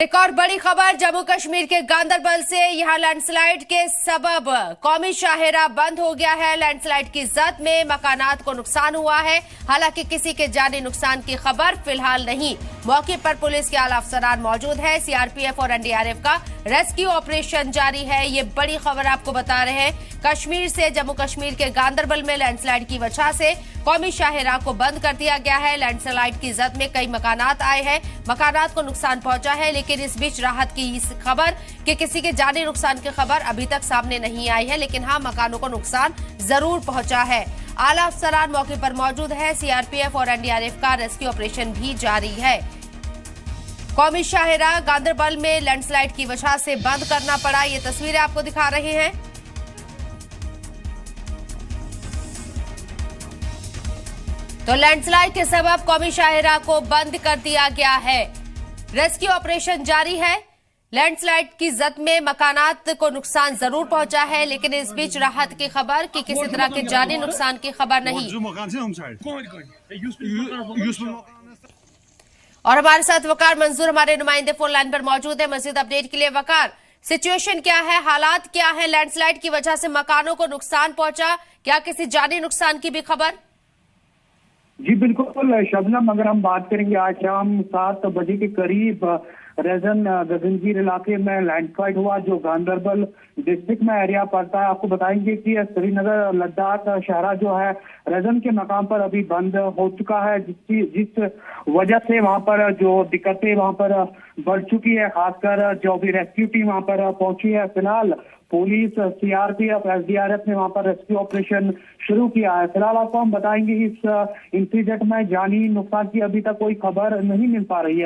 एक और बड़ी खबर जम्मू कश्मीर के गांदरबल से। यहां लैंडस्लाइड के सबब कौमी शाहरा बंद हो गया है। लैंडस्लाइड की जद में मकानात को नुकसान हुआ है। हालांकि किसी के जानी नुकसान की खबर फिलहाल नहीं। मौके पर पुलिस के आला अफसरान मौजूद है। सीआरपीएफ और एनडीआरएफ का रेस्क्यू ऑपरेशन जारी है। ये बड़ी खबर आपको बता रहे हैं। कश्मीर से जम्मू कश्मीर के गांदरबल में लैंडस्लाइड की वजह से कौमी शाहरा को बंद कर दिया गया है। लैंडस्लाइड की जद में कई मकानात आए हैं, मकानात को नुकसान पहुंचा है, लेकिन इस बीच राहत की इस खबर कि किसी के जानी नुकसान की खबर अभी तक सामने नहीं आई है। लेकिन हाँ, मकानों को नुकसान जरूर पहुंचा है। आला अफसरान मौके पर मौजूद है। सीआरपीएफ और एनडीआरएफ का रेस्क्यू ऑपरेशन भी जारी है। कौमी शाहरा गांदरबल में लैंडस्लाइड की वजह से बंद करना पड़ा। ये तस्वीरें आपको दिखा रहे हैं। तो लैंडस्लाइड के सबब कौमी शाहरा को बंद कर दिया गया है। रेस्क्यू ऑपरेशन जारी है। लैंडस्लाइड की जद में मकानात को नुकसान जरूर पहुंचा है, लेकिन इस बीच राहत की खबर कि किसी तरह के जानी नुकसान की खबर नहीं। और हमारे साथ वकार मंजूर हमारे नुमाइंदे फोन लाइन पर मौजूद है। मजीद अपडेट के लिए वकार, सिचुएशन क्या है, हालात क्या है? लैंडस्लाइड की वजह से मकानों को नुकसान पहुंचा, क्या किसी जानी नुकसान की भी खबर? जी बिल्कुल शबनम, अगर हम बात करेंगे आज शाम 7 बजे के करीब रजन गगनगीर इलाके में लैंडस्लाइड हुआ, जो गांदरबल डिस्ट्रिक्ट में एरिया पड़ता है। आपको बताएंगे कि श्रीनगर लद्दाख शहरा जो है रजन के मकाम पर अभी बंद हो चुका है, जिस वजह से वहां पर जो दिक्कतें वहां पर बढ़ चुकी है। खासकर जो भी रेस्क्यू टीम वहां पर पहुंची है, फिलहाल पुलिस, सीआरपीएफ, एसडीआरएफ ने वहां पर रेस्क्यू ऑपरेशन शुरू किया है। फिलहाल आपको हम बताएंगे इस इंसिडेंट में जानी नुकसान की अभी तक कोई खबर नहीं मिल पा रही है।